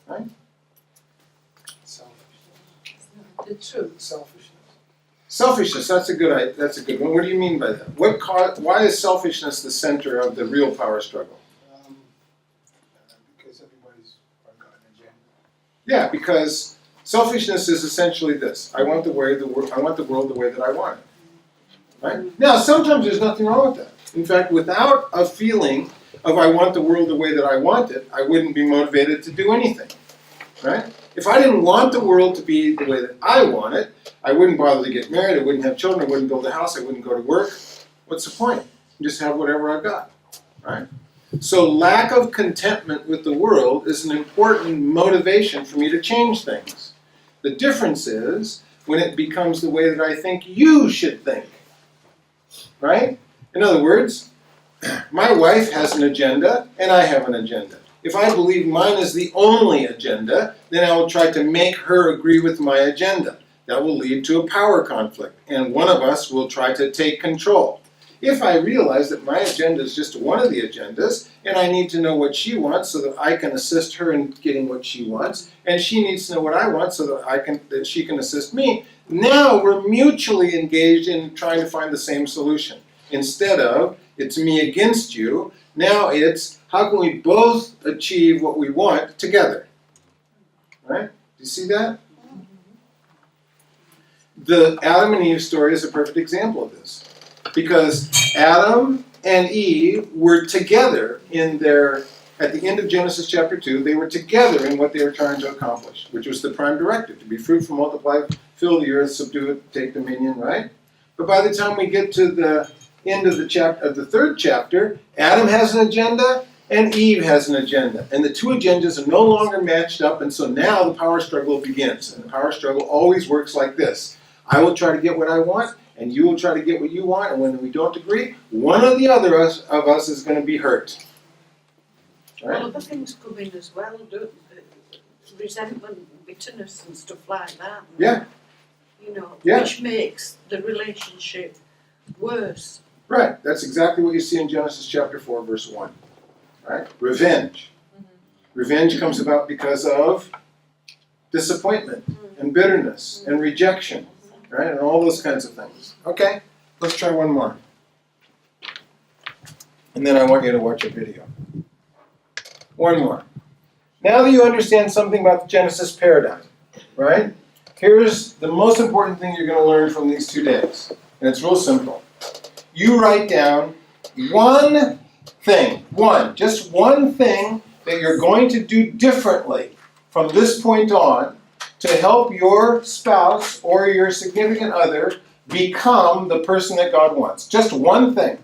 Right? The truth. Selfishness. That's a good one. What do you mean by that? Why is selfishness the center of the real power struggle? Because everybody's got an agenda. Yeah, because selfishness is essentially this: I want the world the way that I want it. Right? Now, sometimes there's nothing wrong with that. In fact, without a feeling of I want the world the way that I want it, I wouldn't be motivated to do anything. Right? If I didn't want the world to be the way that I want it, I wouldn't bother to get married, I wouldn't have children, I wouldn't build a house, I wouldn't go to work. What's the point? Just have whatever I've got. Right? So lack of contentment with the world is an important motivation for me to change things. The difference is when it becomes the way that I think you should think. Right? In other words, my wife has an agenda and I have an agenda. If I believe mine is the only agenda, then I will try to make her agree with my agenda. That will lead to a power conflict, and one of us will try to take control. If I realize that my agenda is just one of the agendas, and I need to know what she wants so that I can assist her in getting what she wants, and she needs to know what I want so that she can assist me, now we're mutually engaged in trying to find the same solution. Instead of, it's me against you, now it's, how can we both achieve what we want together? Right? Do you see that? The Adam and Eve story is a perfect example of this. Because Adam and Eve were together at the end of Genesis chapter 2, they were together in what they were trying to accomplish, which was the prime directive, to be fruitful, multiply, fill the earth, subdue it, take dominion, right? But by the time we get to the end of the third chapter, Adam has an agenda and Eve has an agenda. And the two agendas are no longer matched up, and so now the power struggle begins. And the power struggle always works like this. I will try to get what I want, and you will try to get what you want, and when we don't agree, one or the other of us is going to be hurt. Right? Well, other things come in as well, don't they? Resentment, bitterness and stuff like that. Yeah. Yeah. Which makes the relationship worse. Right. That's exactly what you see in Genesis chapter 4, verse 1. Right? Revenge. Revenge comes about because of disappointment and bitterness and rejection. Right? And all those kinds of things. Okay, let's try one more. And then I want you to watch a video. One more. Now that you understand something about the Genesis paradigm, right? Here's the most important thing you're going to learn from these 2 days. And it's real simple. You write down one thing, just one thing that you're going to do differently from this point on to help your spouse or your significant other become the person that God wants. Just one thing,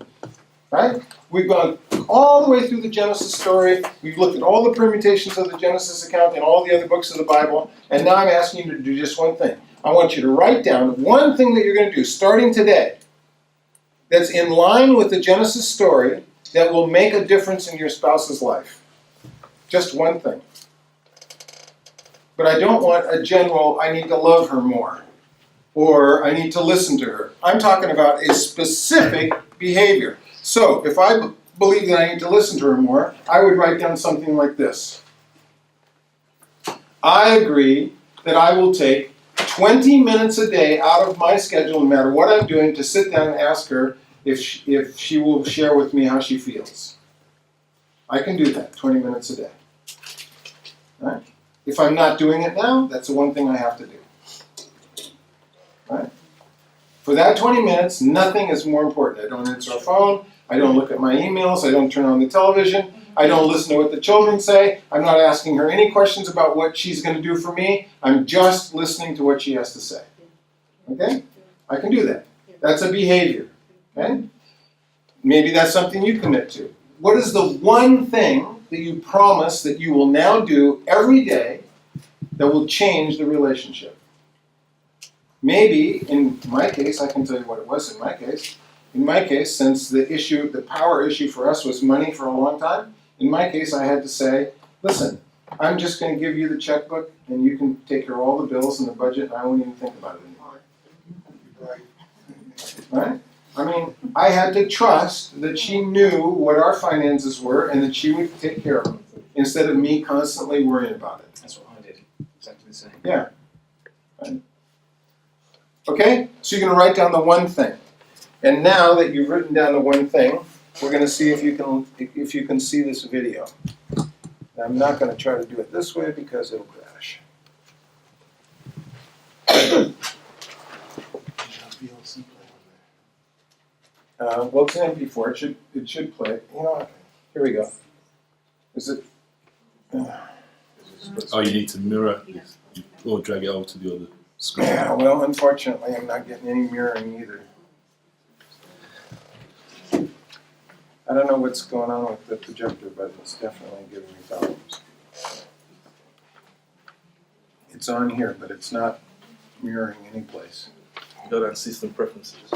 right? We've gone all the way through the Genesis story. We've looked at all the permutations of the Genesis account and all the other books of the Bible. And now I'm asking you to do just one thing. I want you to write down one thing that you're going to do starting today that's in line with the Genesis story that will make a difference in your spouse's life. Just one thing. But I don't want a general, I need to love her more, or I need to listen to her. I'm talking about a specific behavior. So if I believe that I need to listen to her more, I would write down something like this. I agree that I will take 20 minutes a day out of my schedule, no matter what I'm doing, to sit down and ask her if she will share with me how she feels. I can do that, 20 minutes a day. All right? If I'm not doing it now, that's the one thing I have to do. Right? For that 20 minutes, nothing is more important. I don't answer a phone, I don't look at my emails, I don't turn on the television, I don't listen to what the children say, I'm not asking her any questions about what she's going to do for me, I'm just listening to what she has to say. Okay? I can do that. That's a behavior. Okay? Maybe that's something you commit to. What is the one thing that you promise that you will now do every day that will change the relationship? Maybe, in my case, I can tell you what it was in my case. In my case, since the power issue for us was money for a long time, in my case I had to say, listen, I'm just going to give you the checkbook and you can take care of all the bills and the budget and I won't even think about it anymore. Right? I mean, I had to trust that she knew what our finances were and that she would take care of them, instead of me constantly worrying about it. That's what I did. Exactly the same. Yeah. Right. Okay? So you're going to write down the one thing. And now that you've written down the one thing, we're going to see if you can see this video. Now, I'm not going to try to do it this way because it'll crash. Well, it's an MP4. It should play. You know what? Here we go. Is it? Oh, you need to mirror or drag it over to the other screen. Yeah. Well, unfortunately, I'm not getting any mirroring either. I don't know what's going on with the projector, but it's definitely giving me problems. It's on here, but it's not mirroring any place. Go down system preferences.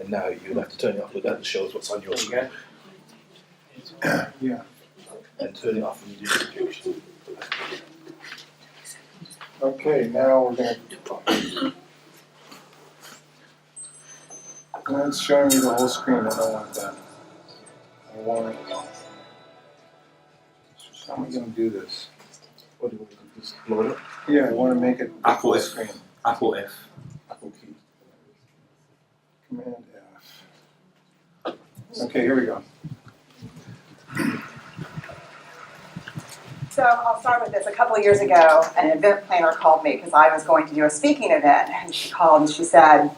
And now you'll have to turn it off, but that shows what's on your screen. Yeah. And turn it off when you do the projection. Okay, now we're going to. Now it's showing me the whole screen. I don't want that. I want it. How am I going to do this? What do you want to do? Just load it? Yeah, I want to make it Apple full F. screen. Apple F. Apple key. Command F. Okay, here we go. So I'll start with this. A couple of years ago, an event planner called me because I was going to do a speaking event. And she called and she said,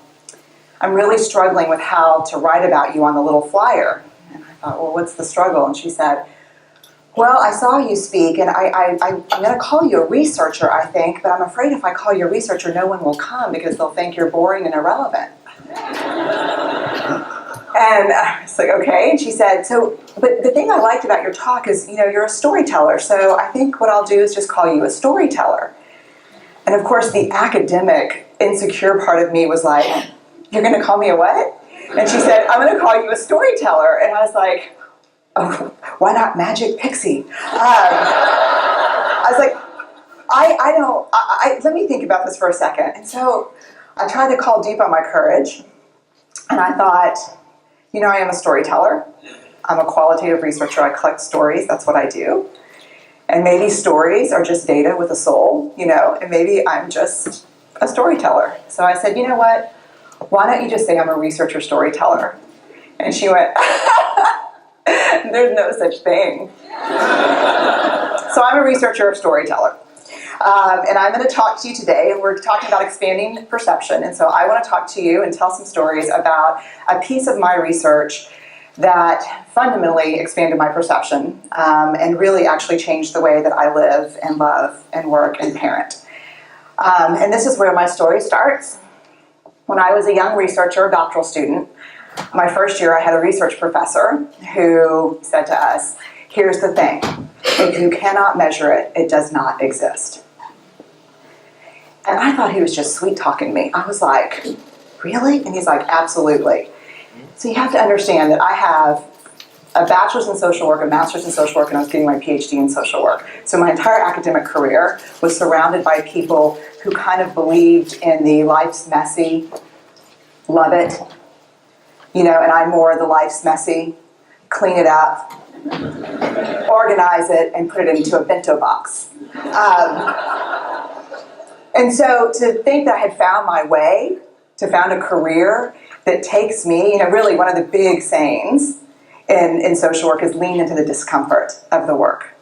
I'm really struggling with how to write about you on the little flyer. And I thought, well, what's the struggle? And she said, well, I saw you speak, and I'm going to call you a researcher, I think, but I'm afraid if I call you a researcher, no one will come because they'll think you're boring and irrelevant. And I was like, okay. And she said, but the thing I liked about your talk is, you're a storyteller. So I think what I'll do is just call you a storyteller. And of course, the academic, insecure part of me was like, you're going to call me a what? And she said, I'm going to call you a storyteller. And I was like, oh, why not Magic Pixie? I was like, let me think about this for a second. And so I tried to call deep on my courage. And I thought, I am a storyteller. I'm a qualitative researcher. I collect stories. That's what I do. And maybe stories are just data with a soul, and maybe I'm just a storyteller. So I said, you know what? Why don't you just say I'm a researcher storyteller? And she went, there's no such thing. So I'm a researcher storyteller. And I'm going to talk to you today, and we're talking about expanding perception. And so I want to talk to you and tell some stories about a piece of my research that fundamentally expanded my perception and really actually changed the way that I live and love and work and parent. And this is where my story starts. When I was a young researcher, a doctoral student, my first year I had a research professor who said to us, here's the thing, if you cannot measure it, it does not exist. And I thought he was just sweet-talking me. I was like, really? And he's like, absolutely. So you have to understand that I have a bachelor's in social work, a master's in social work, and I was getting my PhD in social work. So my entire academic career was surrounded by people who kind of believed in the life's messy, love it, and I'm more the life's messy, clean it up, organize it, and put it into a bento box. And so to think that I had found my way, to found a career that takes me, really one of the big sayings in social work is lean into the discomfort of the work.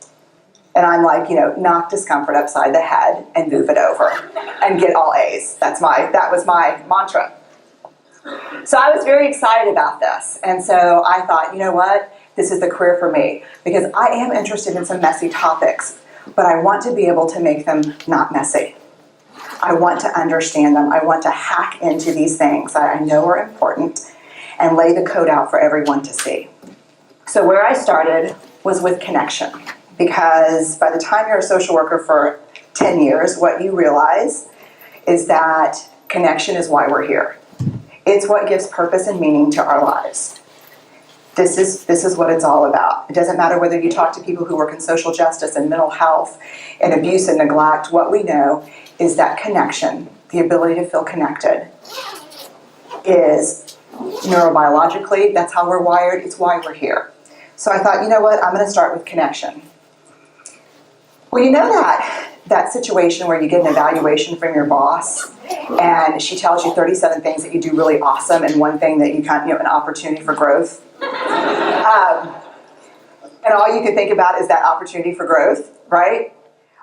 And I'm like, knock discomfort upside the head and move it over and get all A's. That was my mantra. So I was very excited about this. And so I thought, you know what? This is the career for me, because I am interested in some messy topics, but I want to be able to make them not messy. I want to understand them. I want to hack into these things that I know are important and lay the code out for everyone to see. So where I started was with connection, because by the time you're a social worker for 10 years, what you realize is that connection is why we're here. It's what gives purpose and meaning to our lives. This is what it's all about. It doesn't matter whether you talk to people who work in social justice and mental health and abuse and neglect. What we know is that connection, the ability to feel connected, is neurobiologically, that's how we're wired, it's why we're here. So I thought, you know what, I'm going to start with connection. Well, that situation where you get an evaluation from your boss and she tells you 37 things that you do really awesome and one thing that you an opportunity for growth. And all you can think about is that opportunity for growth, right?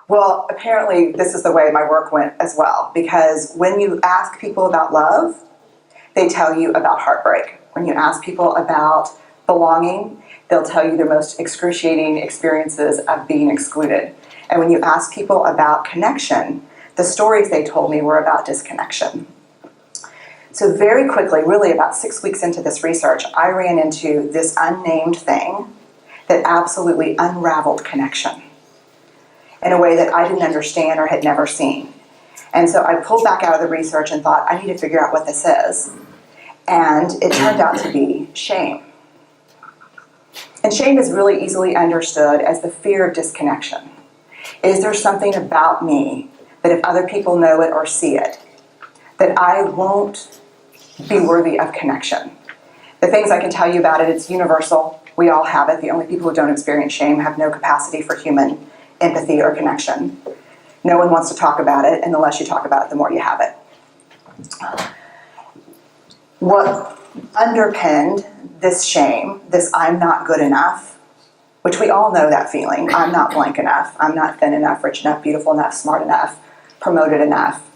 Well, apparently this is the way my work went as well, because when you ask people about love, they tell you about heartbreak. When you ask people about belonging, they'll tell you their most excruciating experiences of being excluded. And when you ask people about connection, the stories they told me were about disconnection. So very quickly, really about 6 weeks into this research, I ran into this unnamed thing that absolutely unraveled connection in a way that I didn't understand or had never seen. And so I pulled back out of the research and thought, I need to figure out what this is. And it turned out to be shame. And shame is really easily understood as the fear of disconnection. Is there something about me that if other people know it or see it, that I won't be worthy of connection? The things I can tell you about it, it's universal. We all have it. The only people who don't experience shame have no capacity for human empathy or connection. No one wants to talk about it, and the less you talk about it, the more you have it. What underpinned this shame, this I'm not good enough, which we all know that feeling, I'm not blank enough, I'm not thin enough, rich enough, beautiful enough, smart enough, promoted enough.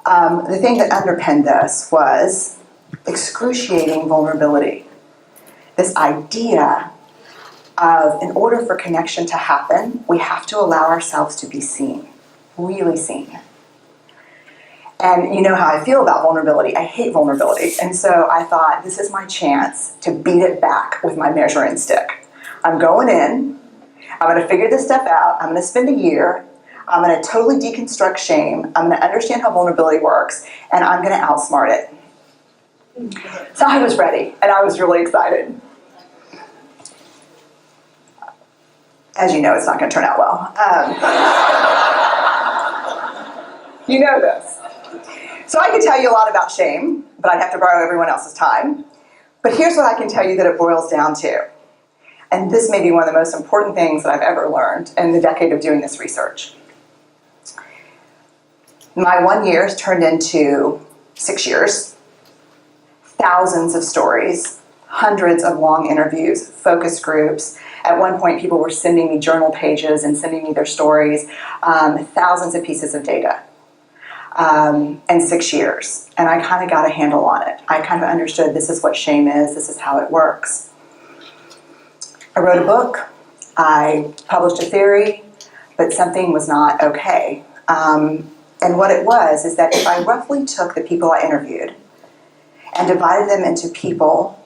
The thing that underpinned this was excruciating vulnerability. This idea of, in order for connection to happen, we have to allow ourselves to be seen, really seen. And you know how I feel about vulnerability. I hate vulnerability. And so I thought, this is my chance to beat it back with my measuring stick. I'm going in, I'm going to figure this stuff out, I'm going to spend a year, I'm going to totally deconstruct shame, I'm going to understand how vulnerability works, and I'm going to outsmart it. So I was ready, and I was really excited. As you know, it's not going to turn out well. You know this. So I could tell you a lot about shame, but I'd have to borrow everyone else's time. But here's what I can tell you that it boils down to. And this may be one of the most important things that I've ever learned in the decade of doing this research. My 1 year has turned into 6 years. Thousands of stories, hundreds of long interviews, focus groups. At one point, people were sending me journal pages and sending me their stories, thousands of pieces of data. And 6 years. And I kind of got a handle on it. I kind of understood this is what shame is, this is how it works. I wrote a book, I published a theory, but something was not okay. And what it was is that if I roughly took the people I interviewed and divided them into people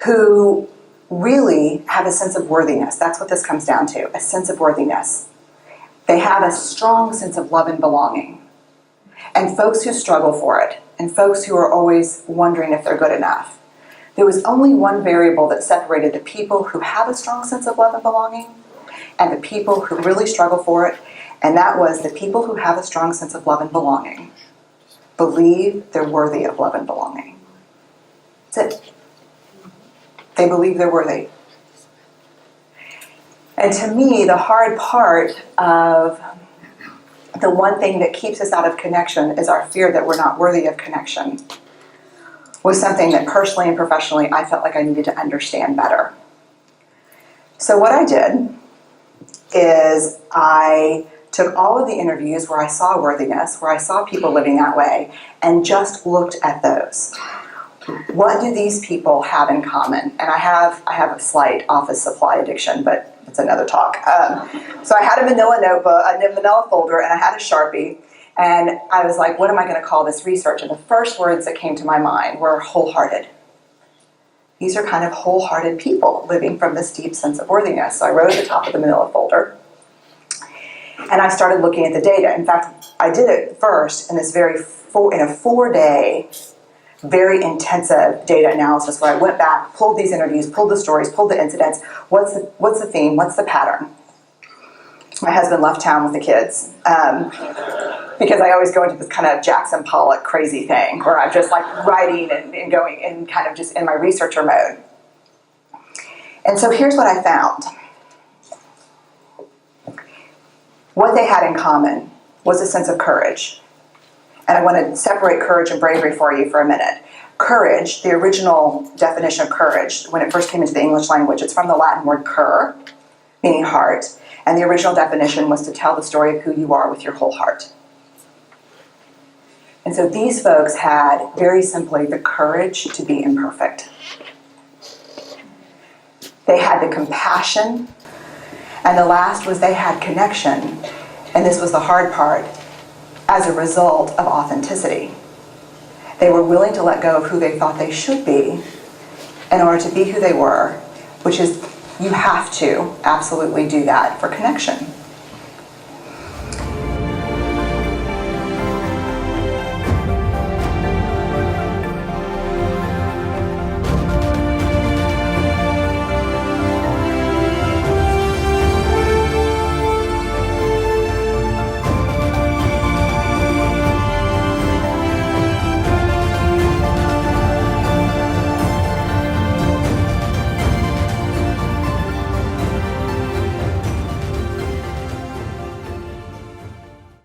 who really have a sense of worthiness, that's what this comes down to, a sense of worthiness. They have a strong sense of love and belonging. And folks who struggle for it, and folks who are always wondering if they're good enough. There was only one variable that separated the people who have a strong sense of love and belonging and the people who really struggle for it, and that was the people who have a strong sense of love and belonging believe they're worthy of love and belonging. That's it. They believe they're worthy. And to me, the hard part of the one thing that keeps us out of connection is our fear that we're not worthy of connection, was something that personally and professionally I felt like I needed to understand better. So what I did is I took all of the interviews where I saw worthiness, where I saw people living that way, and just looked at those. What do these people have in common? And I have a slight office supply addiction, but it's another talk. So I had a manila notebook, a manila folder, and I had a Sharpie, and I was like, what am I going to call this research? And the first words that came to my mind were wholehearted. These are kind of wholehearted people living from this deep sense of worthiness. So I wrote at the top of the manila folder, and I started looking at the data. In fact, I did it first in this in a 4-day, very intensive data analysis where I went back, pulled these interviews, pulled the stories, pulled the incidents. What's the theme? What's the pattern? My husband left town with the kids because I always go into this kind of Jackson Pollock crazy thing where I'm just like writing and going and kind of just in my researcher mode. And so here's what I found. What they had in common was a sense of courage. And I want to separate courage and bravery for you for a minute. Courage, the original definition of courage, when it first came into the English language, it's from the Latin word cur, meaning heart. And the original definition was to tell the story of who you are with your whole heart. And so these folks had, very simply, the courage to be imperfect. They had the compassion. And the last was they had connection. And this was the hard part. As a result of authenticity. They were willing to let go of who they thought they should be in order to be who they were, which is, you have to absolutely do that for connection.